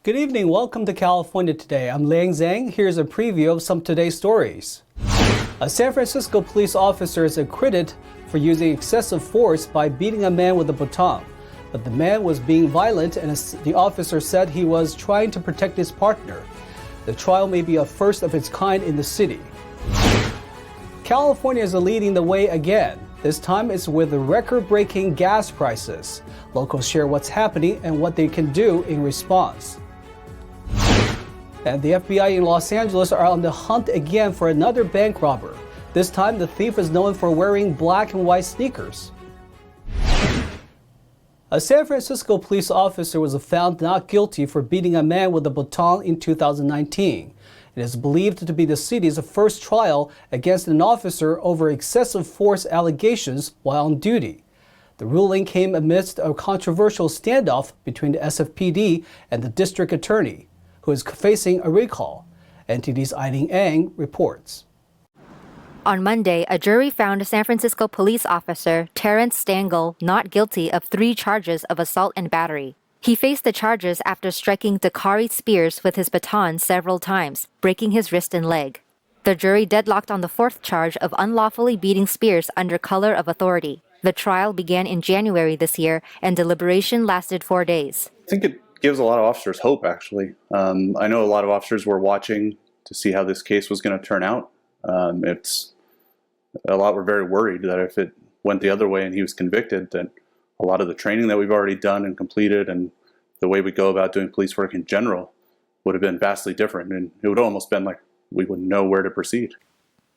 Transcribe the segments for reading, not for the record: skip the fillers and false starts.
Good evening. Welcome to California Today. I'm Liang Zhang. Here's a preview of some of today's stories. A San Francisco police officer is acquitted for using excessive force by beating a man with a baton. But the man was being violent, and the officer said he was trying to protect his partner. The trial may be a first of its kind in the city. California is leading the way again. This time it's with record-breaking gas prices. Locals share what's happening and what they can do in response. And the FBI in Los Angeles are on the hunt again for another bank robber. This time the thief is known for wearing black and white sneakers. A San Francisco police officer was found not guilty for beating a man with a baton in 2019. It is believed to be the city's first trial against an officer over excessive force allegations while on duty. The ruling came amidst a controversial standoff between the SFPD and the district attorney, who is facing a recall. NTD's Eileen Ang reports. On Monday, a jury found San Francisco police officer Terrence Stangl not guilty of 3 charges of assault and battery. He faced the charges after striking Dakari Spears with his baton several times, breaking his wrist and leg. The jury deadlocked on the 4th charge of unlawfully beating Spears under color of authority. The trial began in January this year, and deliberation lasted 4 days. I think it gives a lot of officers hope, actually. I know a lot of officers were watching to see how this case was going to turn out. A lot were very worried that if it went the other way and he was convicted, that a lot of the training that we've already done and completed and the way we go about doing police work in general would have been vastly different, and it would almost been like we wouldn't know where to proceed.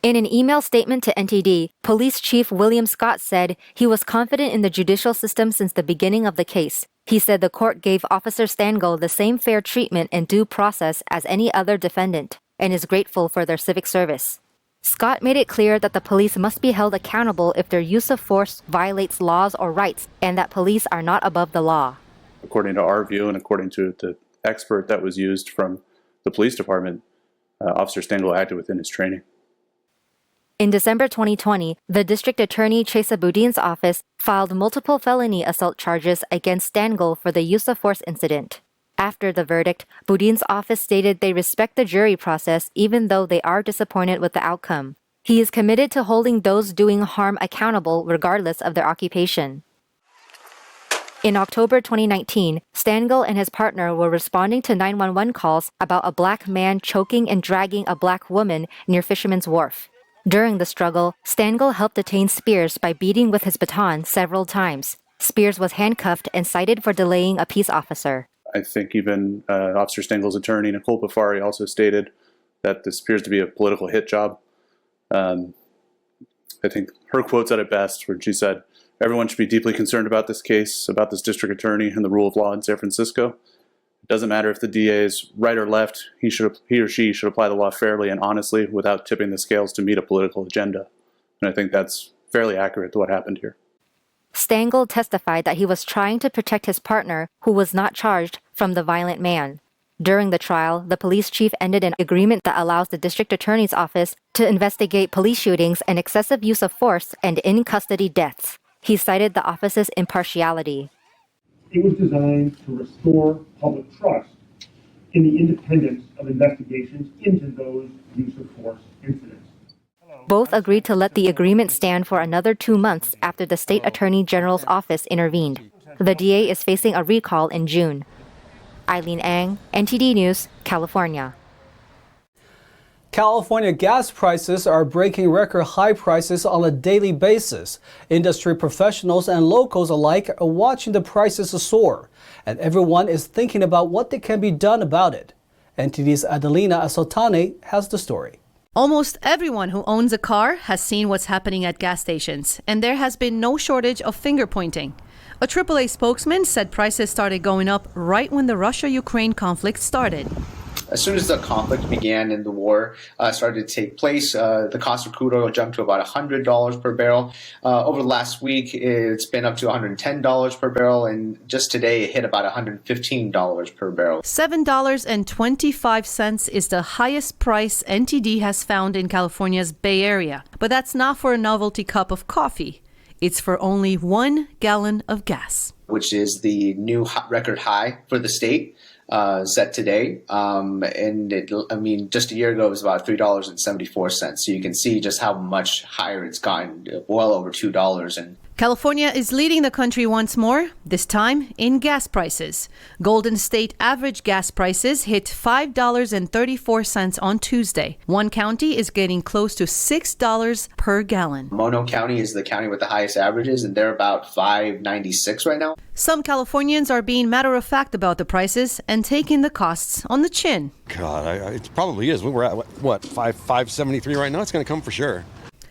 In an email statement to NTD, Police Chief William Scott said he was confident in the judicial system since the beginning of the case. He said the court gave Officer Stangl the same fair treatment and due process as any other defendant, and is grateful for their civic service. Scott made it clear that the police must be held accountable if their use of force violates laws or rights, and that police are not above the law. According to our view and according to the expert that was used from the police department, Officer Stangl acted within his training. In December 2020, the District Attorney Chesa Boudin's office filed multiple felony assault charges against Stangl for the use of force incident. After the verdict, Boudin's office stated they respect the jury process even though they are disappointed with the outcome. He is committed to holding those doing harm accountable regardless of their occupation. In October 2019, Stangl and his partner were responding to 911 calls about a black man choking and dragging a black woman near Fisherman's Wharf. During the struggle, Stangl helped detain Spears by beating with his baton several times. Spears was handcuffed and cited for delaying a peace officer. I think even Officer Stengel's attorney, Nicole Pafari, also stated that this appears to be a political hit job. I think her quote's at it best, where she said, "Everyone should be deeply concerned about this case, about this district attorney and the rule of law in San Francisco. It doesn't matter if the DA is right or left. He or she should apply the law fairly and honestly without tipping the scales to meet a political agenda." And I think that's fairly accurate to what happened here. Stangl testified that he was trying to protect his partner, who was not charged, from the violent man. During the trial, the police chief ended an agreement that allows the district attorney's office to investigate police shootings and excessive use of force and in-custody deaths. He cited the office's impartiality. It was designed to restore public trust in the independence of investigations into those use of force incidents. Both agreed to let the agreement stand for another 2 months after the state attorney general's office intervened. The DA is facing a recall in June. Eileen Ang, NTD News, California. California gas prices are breaking record high prices on a daily basis. Industry professionals and locals alike are watching the prices soar, and everyone is thinking about what can be done about it. NTD's Adelina Asotane has the story. Almost everyone who owns a car has seen what's happening at gas stations, and there has been no shortage of finger pointing. A AAA spokesman said prices started going up right when the Russia-Ukraine conflict started. As soon as the conflict began and the war started to take place, the cost of crude oil jumped to about $100 per barrel. Over the last week, it's been up to $110 per barrel, and just today it hit about $115 per barrel. $7.25 is the highest price NTD has found in California's Bay Area. But that's not for a novelty cup of coffee. It's for only 1 gallon of gas, which is the new record high for the state. set today. Just a year ago, it was about $3.74. So you can see just how much higher it's gotten, well over $2. And California is leading the country once more, this time in gas prices. Golden State average gas prices hit $5.34 on Tuesday. One county is getting close to $6 per gallon. Mono County is the county with the highest averages, and they're about $5.96 right now. Some Californians are being matter-of-fact about the prices and taking the costs on the chin. God, it probably is. We're at, what, $5.73 right now? It's going to come for sure.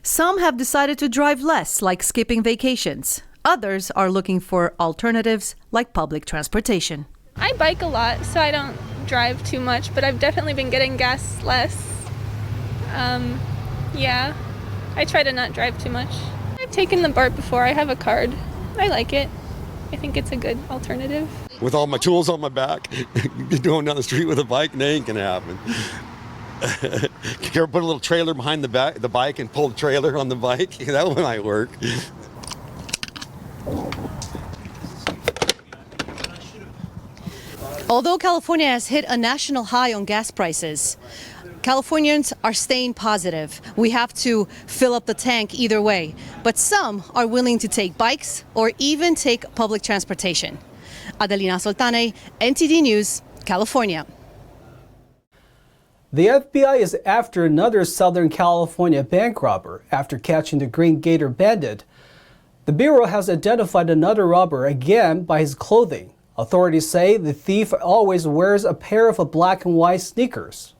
Some have decided to drive less, like skipping vacations. Others are looking for alternatives, like public transportation. I bike a lot, so I don't drive too much, but I've definitely been getting gas less. I try to not drive too much. I've taken the BART before. I have a card. I like it. I think it's a good alternative. With all my tools on my back, going down the street with a bike, that ain't going to happen. Can you put a little trailer behind the bike and pull the trailer on the bike? That one might work. Although California has hit a national high on gas prices, Californians are staying positive. We have to fill up the tank either way. But some are willing to take bikes or even take public transportation. Adelina Soltane, NTD News, California. The FBI is after another Southern California bank robber after catching the Green Gator Bandit. The Bureau has identified another robber again by his clothing. Authorities say the thief always wears a pair of black and white sneakers.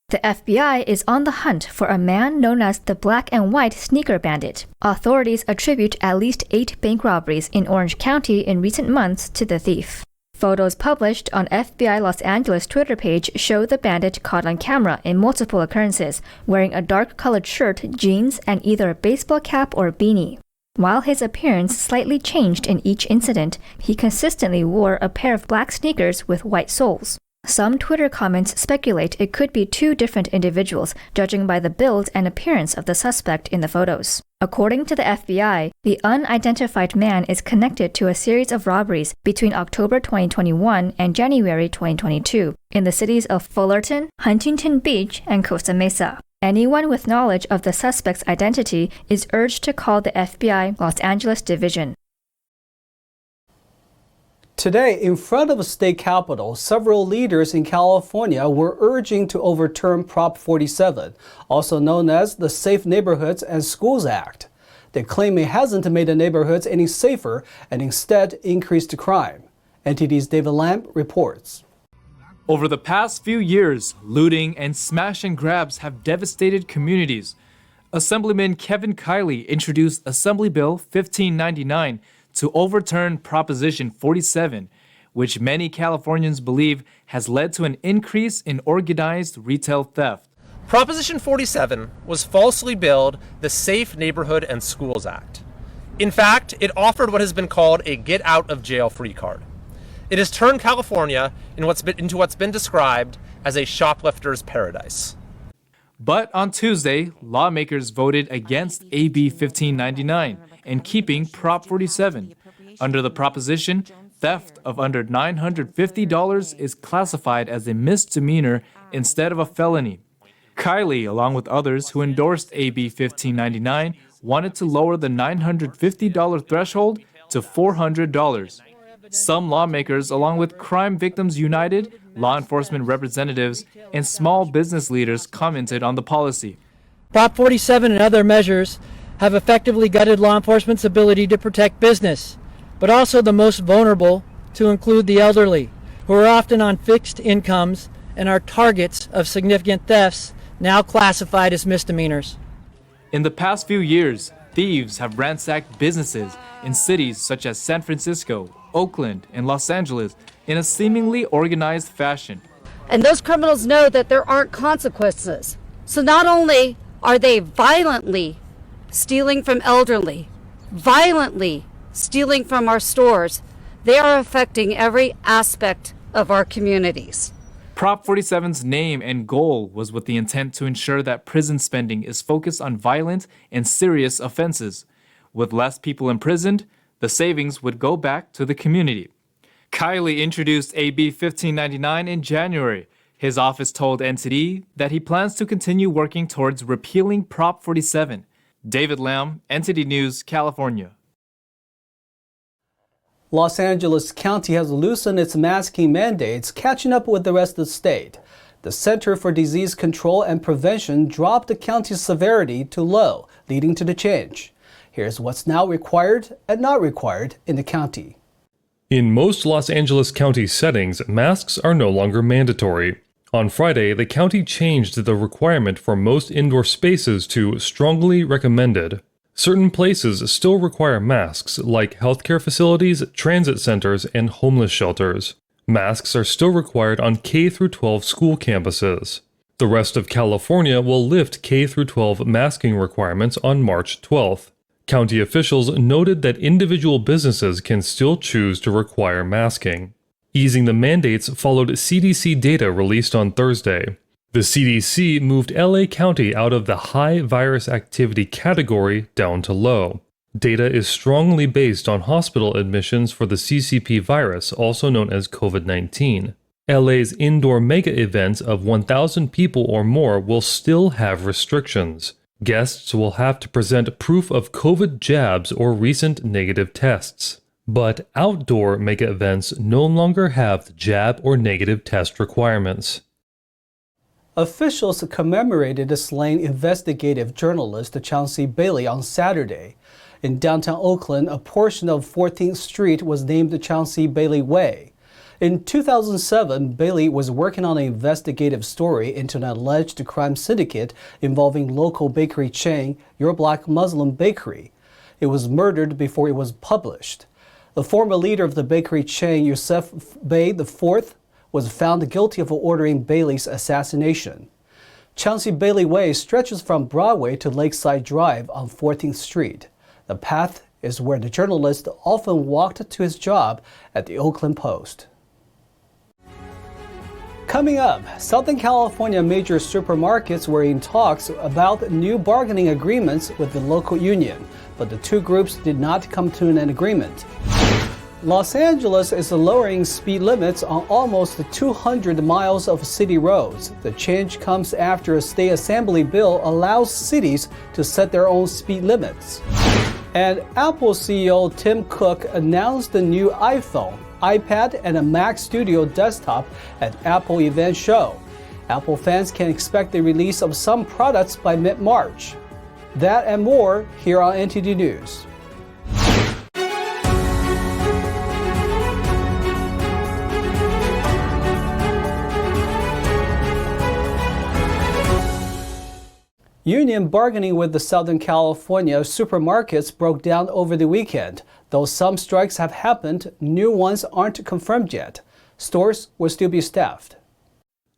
The FBI is on the hunt for a man known as the Black and White Sneaker Bandit. Authorities attribute at least 8 bank robberies in Orange County in recent months to the thief. Photos published on FBI Los Angeles Twitter page show the bandit caught on camera in multiple occurrences, wearing a dark-colored shirt, jeans, and either a baseball cap or beanie. While his appearance slightly changed in each incident, he consistently wore a pair of black sneakers with white soles. Some Twitter comments speculate it could be 2 different individuals, judging by the build and appearance of the suspect in the photos. According to the FBI, the unidentified man is connected to a series of robberies between October 2021 and January 2022 in the cities of Fullerton, Huntington Beach, and Costa Mesa. Anyone with knowledge of the suspect's identity is urged to call the FBI Los Angeles Division. Today, in front of the state capitol, several leaders in California were urging to overturn Prop 47, also known as the Safe Neighborhoods and Schools Act. They claim it hasn't made the neighborhoods any safer and instead increased crime. NTD's David Lamb reports. Over the past few years, looting and smash and grabs have devastated communities. Assemblyman Kevin Kiley introduced Assembly Bill 1599 to overturn Proposition 47, which many Californians believe has led to an increase in organized retail theft. Proposition 47 was falsely billed the Safe Neighborhood and Schools Act. In fact, it offered what has been called a get-out-of-jail-free card. It has turned California into what's been described as a shoplifter's paradise. But on Tuesday, lawmakers voted against AB 1599 and keeping Prop 47. Under the proposition, theft of under $950 is classified as a misdemeanor instead of a felony. Kiley, along with others who endorsed AB 1599, wanted to lower the $950 threshold to $400. Some lawmakers, along with Crime Victims United, law enforcement representatives, and small business leaders commented on the policy. Prop 47 and other measures have effectively gutted law enforcement's ability to protect business, but also the most vulnerable, to include the elderly, who are often on fixed incomes and are targets of significant thefts now classified as misdemeanors. In the past few years, thieves have ransacked businesses in cities such as San Francisco, Oakland, and Los Angeles in a seemingly organized fashion. And those criminals know that there aren't consequences. So not only are they violently stealing from elderly, violently stealing from our stores, they are affecting every aspect of our communities. Prop 47's name and goal was with the intent to ensure that prison spending is focused on violent and serious offenses. With less people imprisoned, the savings would go back to the community. Kiley introduced AB 1599 in January. His office told NTD that he plans to continue working towards repealing Prop 47. David Lam, NTD News, California. Los Angeles County has loosened its masking mandates, catching up with the rest of the state. The Center for Disease Control and Prevention dropped the county's severity to low, leading to the change. Here's what's now required and not required in the county. In most Los Angeles County settings, masks are no longer mandatory. On Friday, the county changed the requirement for most indoor spaces to strongly recommended. Certain places still require masks, like healthcare facilities, transit centers, and homeless shelters. Masks are still required on K-12 school campuses. The rest of California will lift K-12 masking requirements on March 12th. County officials noted that individual businesses can still choose to require masking. Easing the mandates followed CDC data released on Thursday. The CDC moved LA County out of the high virus activity category down to low. Data is strongly based on hospital admissions for the CCP virus, also known as COVID-19. LA's indoor mega events of 1,000 people or more will still have restrictions. Guests will have to present proof of COVID jabs or recent negative tests. But outdoor mega events no longer have the jab or negative test requirements. Officials commemorated the slain investigative journalist Chauncey Bailey on Saturday. In downtown Oakland, a portion of 14th Street was named Chauncey Bailey Way. In 2007, Bailey was working on an investigative story into an alleged crime syndicate involving local bakery chain Your Black Muslim Bakery. It was murdered before it was published. The former leader of the bakery chain, Yusuf Bey IV, was found guilty of ordering Bailey's assassination. Chauncey Bailey Way stretches from Broadway to Lakeside Drive on 14th Street. The path is where the journalist often walked to his job at the Oakland Post. Coming up, Southern California major supermarkets were in talks about new bargaining agreements with the local union, but the two groups did not come to an agreement. Los Angeles is lowering speed limits on almost 200 miles of city roads. The change comes after a state assembly bill allows cities to set their own speed limits. And Apple CEO Tim Cook announced the new iPhone, iPad, and a Mac Studio desktop at Apple event show. Apple fans can expect the release of some products by mid-March. That and more here on NTD News. Union bargaining with the Southern California supermarkets broke down over the weekend. Though some strikes have happened, new ones aren't confirmed yet. Stores will still be staffed.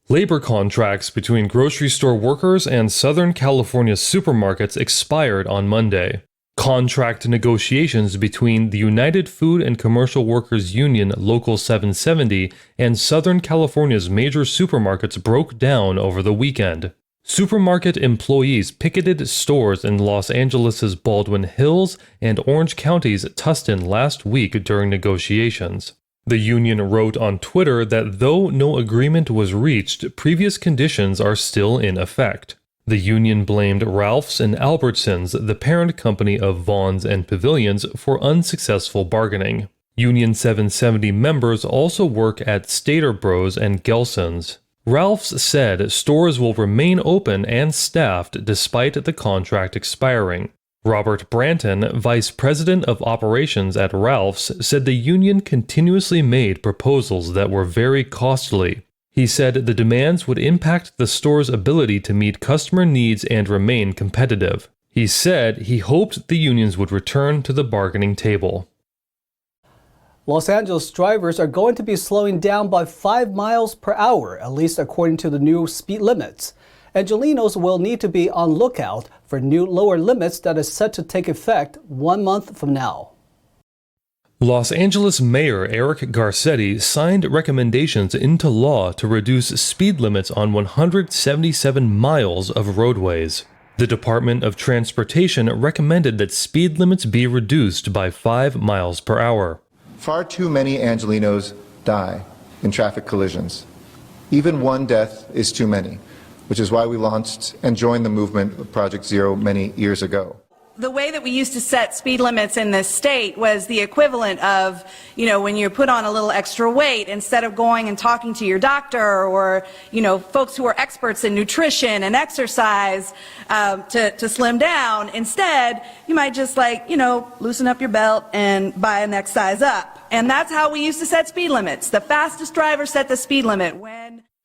Labor contracts between grocery store workers and Southern California supermarkets expired on Monday. Contract negotiations between the United Food and Commercial Workers Union Local 770 and Southern California's major supermarkets broke down over the weekend. Supermarket employees picketed stores in Los Angeles' Baldwin Hills and Orange County's Tustin last week during negotiations. The union wrote on Twitter that though no agreement was reached, previous conditions are still in effect. The union blamed Ralph's and Albertsons, the parent company of Vons and Pavilions, for unsuccessful bargaining. Union 770 members also work at Stater Bros and Gelson's. Ralph's said stores will remain open and staffed despite the contract expiring. Robert Branton, vice president of operations at Ralph's, said the union continuously made proposals that were very costly. He said the demands would impact the store's ability to meet customer needs and remain competitive. He said he hoped the unions would return to the bargaining table. Los Angeles drivers are going to be slowing down by 5 miles per hour, at least according to the new speed limits. Angelenos will need to be on lookout for new lower limits that is set to take effect 1 month from now. Los Angeles Mayor Eric Garcetti signed recommendations into law to reduce speed limits on 177 miles of roadways. The Department of Transportation recommended that speed limits be reduced by 5 miles per hour. Far too many Angelenos die in traffic collisions. Even one death is too many, which is why we launched and joined the movement of Project Zero many years ago. The way that we used to set speed limits in this state was the equivalent of, when you put on a little extra weight, instead of going and talking to your doctor or, folks who are experts in nutrition and exercise to slim down, instead, you might just loosen up your belt and buy a next size up. And that's how we used to set speed limits. The fastest driver set the speed limit.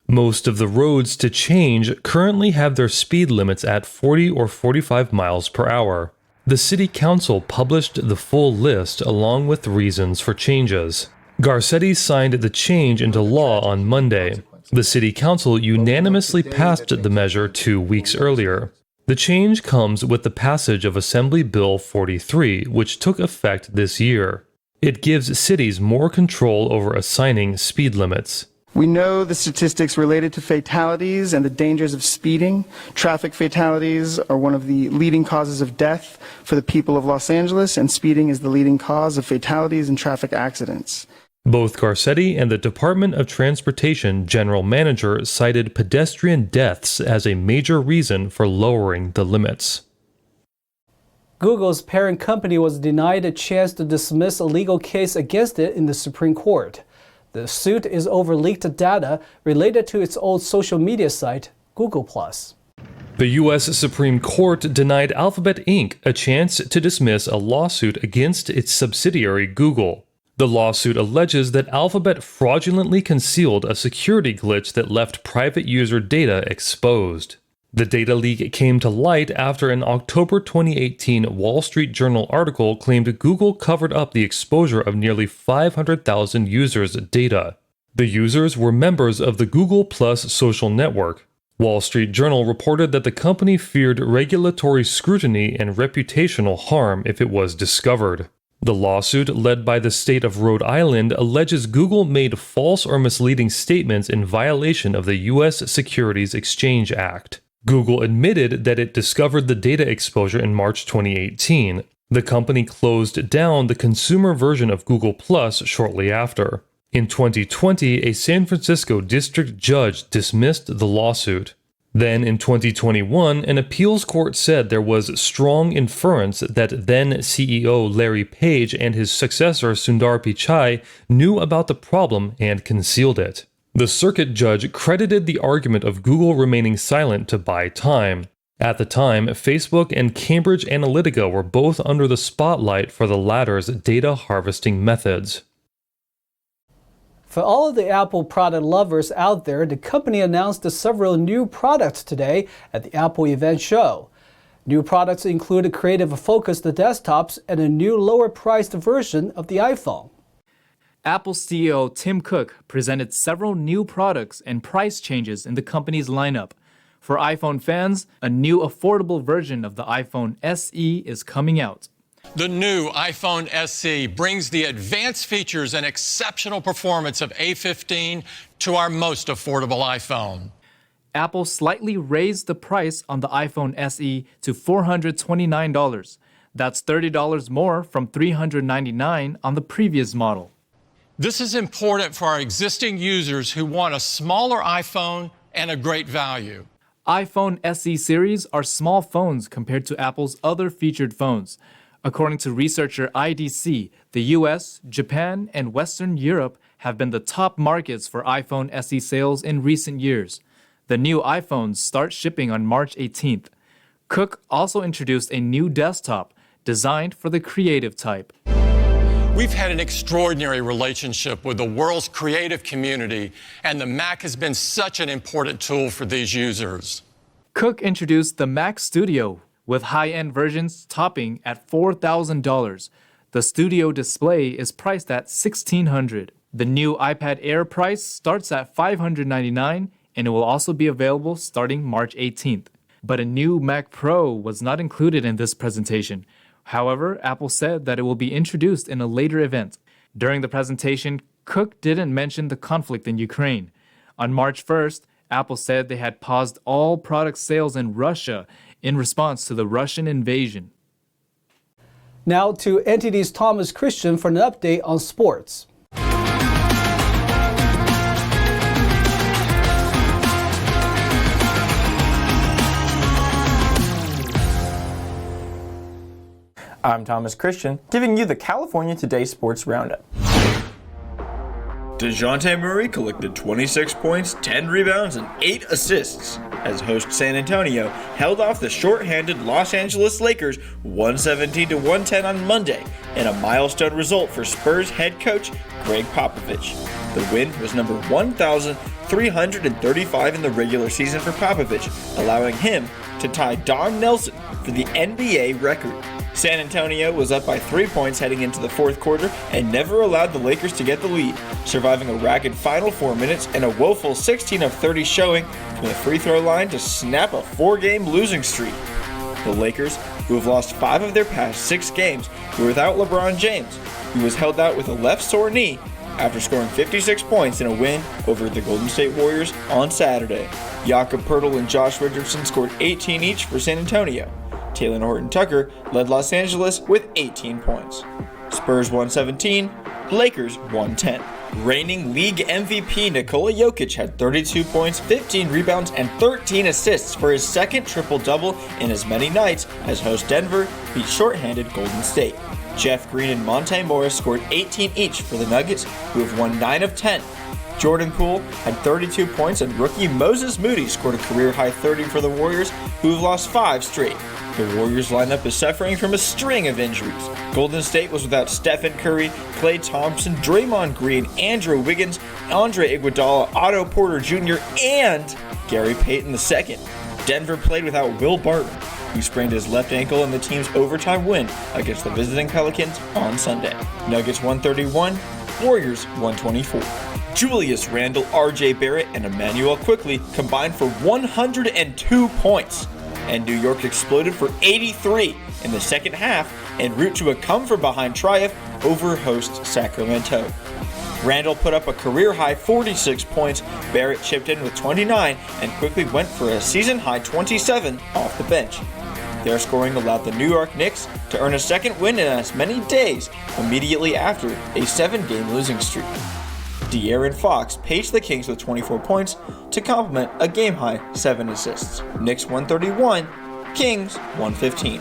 Most of the roads to change currently have their speed limits at 40 or 45 miles per hour. The City Council published the full list along with reasons for changes. Garcetti signed the change into law on Monday. The City Council unanimously passed the measure 2 weeks earlier. The change comes with the passage of Assembly Bill 43, which took effect this year. It gives cities more control over assigning speed limits. We know the statistics related to fatalities and the dangers of speeding. Traffic fatalities are one of the leading causes of death for the people of Los Angeles, and speeding is the leading cause of fatalities and traffic accidents. Both Garcetti and the Department of Transportation general manager cited pedestrian deaths as a major reason for lowering the limits. Google's parent company was denied a chance to dismiss a legal case against it in the Supreme Court. The suit is over leaked data related to its old social media site, Google+. The U.S. Supreme Court denied Alphabet Inc. a chance to dismiss a lawsuit against its subsidiary Google. The lawsuit alleges that Alphabet fraudulently concealed a security glitch that left private user data exposed. The data leak came to light after an October 2018 Wall Street Journal article claimed Google covered up the exposure of nearly 500,000 users' data. The users were members of the Google Plus social network. Wall Street Journal reported that the company feared regulatory scrutiny and reputational harm if it was discovered. The lawsuit, led by the state of Rhode Island, alleges Google made false or misleading statements in violation of the U.S. Securities Exchange Act. Google admitted that it discovered the data exposure in March 2018. The company closed down the consumer version of Google Plus shortly after. In 2020, a San Francisco district judge dismissed the lawsuit. Then in 2021, an appeals court said there was strong inference that then CEO Larry Page and his successor Sundar Pichai knew about the problem and concealed it. The circuit judge credited the argument of Google remaining silent to buy time. At the time, Facebook and Cambridge Analytica were both under the spotlight for the latter's data harvesting methods. For all of the Apple product lovers out there, the company announced several new products today at the Apple event show. New products include creative-focused desktops and a new lower-priced version of the iPhone. Apple CEO Tim Cook presented several new products and price changes in the company's lineup. For iPhone fans, a new affordable version of the iPhone SE is coming out. The new iPhone SE brings the advanced features and exceptional performance of A15 to our most affordable iPhone. Apple slightly raised the price on the iPhone SE to $429. That's $30 more from $399 on the previous model. This is important for our existing users who want a smaller iPhone and a great value. iPhone SE series are small phones compared to Apple's other featured phones. According to researcher IDC, the US, Japan, and Western Europe have been the top markets for iPhone SE sales in recent years. The new iPhones start shipping on March 18th. Cook also introduced a new desktop designed for the creative type. We've had an extraordinary relationship with the world's creative community, and the Mac has been such an important tool for these users. Cook introduced the Mac Studio, with high-end versions topping at $4,000. The Studio display is priced at $1,600. The new iPad Air price starts at $599, and it will also be available starting March 18th. But a new Mac Pro was not included in this presentation. However, Apple said that it will be introduced in a later event. During the presentation, Cook didn't mention the conflict in Ukraine. On March 1st, Apple said they had paused all product sales in Russia in response to the Russian invasion. Now to NTD's Thomas Christian for an update on sports. I'm Thomas Christian, giving you the California Today Sports Roundup. DeJounte Murray collected 26 points, 10 rebounds, and 8 assists as host San Antonio held off the shorthanded Los Angeles Lakers 117-110 on Monday in a milestone result for Spurs head coach Greg Popovich. The win was number 1,335 in the regular season for Popovich, allowing him to tie Don Nelson for the NBA record. San Antonio was up by 3 points heading into the fourth quarter and never allowed the Lakers to get the lead, surviving a ragged final 4 minutes and a woeful 16 of 30 showing from the free throw line to snap a 4-game losing streak. The Lakers, who have lost 5 of their past 6 games, were without LeBron James, who was held out with a left sore knee after scoring 56 points in a win over the Golden State Warriors on Saturday. Jakob Poeltl and Josh Richardson scored 18 each for San Antonio. Taylor Horton-Tucker led Los Angeles with 18 points. Spurs 117, Lakers 110. Reigning league MVP Nikola Jokic had 32 points, 15 rebounds, and 13 assists for his second triple-double in as many nights as host Denver beat shorthanded Golden State. Jeff Green and Monte Morris scored 18 each for the Nuggets, who have won 9 of 10. Jordan Poole had 32 points, and rookie Moses Moody scored a career-high 30 for the Warriors, who have lost 5 straight. The Warriors lineup is suffering from a string of injuries. Golden State was without Stephen Curry, Klay Thompson, Draymond Green, Andrew Wiggins, Andre Iguodala, Otto Porter Jr., and Gary Payton II. Denver played without Will Barton, who sprained his left ankle in the team's overtime win against the visiting Pelicans on Sunday. Nuggets 131, Warriors 124. Julius Randle, RJ Barrett, and Emmanuel Quickley combined for 102 points. And New York exploded for 83 in the second half en route to a come-from-behind triumph over host Sacramento. Randall put up a career-high 46 points, Barrett chipped in with 29, and Quickley went for a season-high 27 off the bench. Their scoring allowed the New York Knicks to earn a second win in as many days immediately after a 7-game losing streak. De'Aaron Fox paced the Kings with 24 points to complement a game-high 7 assists. Knicks 131, Kings 115.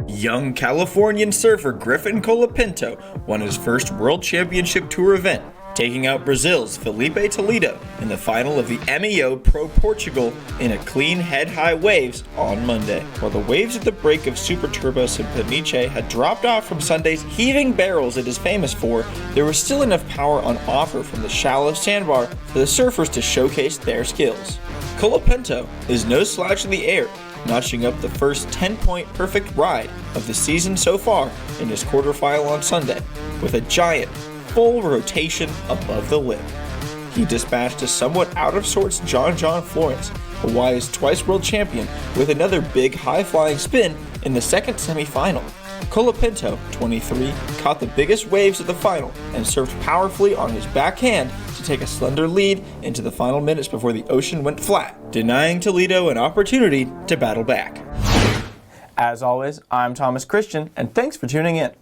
Young Californian surfer Griffin Colapinto won his first World Championship Tour event, taking out Brazil's Felipe Toledo in the final of the MEO Pro Portugal in a clean head-high waves on Monday. While the waves at the break of Super Turbo Simpaniche had dropped off from Sunday's heaving barrels it is famous for, there was still enough power on offer from the shallow sandbar for the surfers to showcase their skills. Colapinto is no slouch in the air, notching up the first 10-point perfect ride of the season so far in his quarterfinal on Sunday, with a giant full rotation above the lip. He dispatched a somewhat out-of-sorts John Florence, Hawaii's twice world champion, with another big high-flying spin in the second semifinal. Colapinto, 23, caught the biggest waves of the final and served powerfully on his backhand to take a slender lead into the final minutes before the ocean went flat, denying Toledo an opportunity to battle back. As always, I'm Thomas Christian, and thanks for tuning in.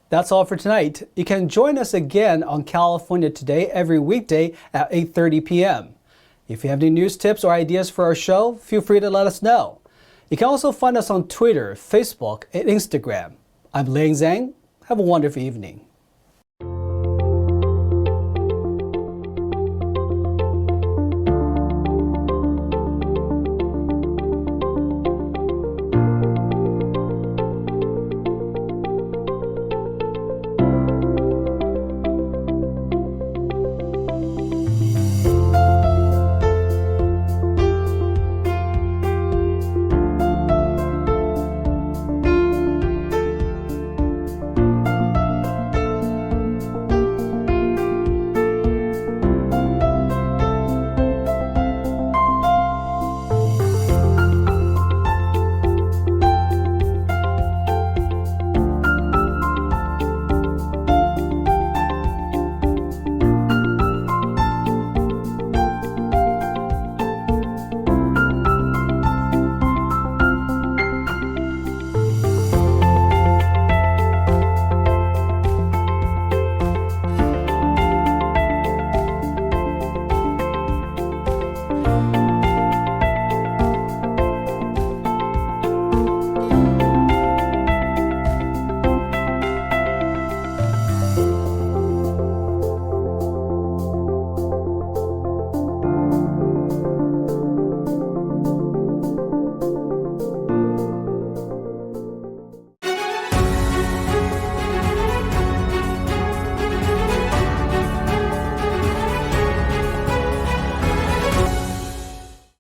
That's all for tonight. You can join us again on California Today every weekday at 8:30 p.m. If you have any news tips or ideas for our show, feel free to let us know. You can also find us on Twitter, Facebook, and Instagram. I'm Ling Zhang. Have a wonderful evening.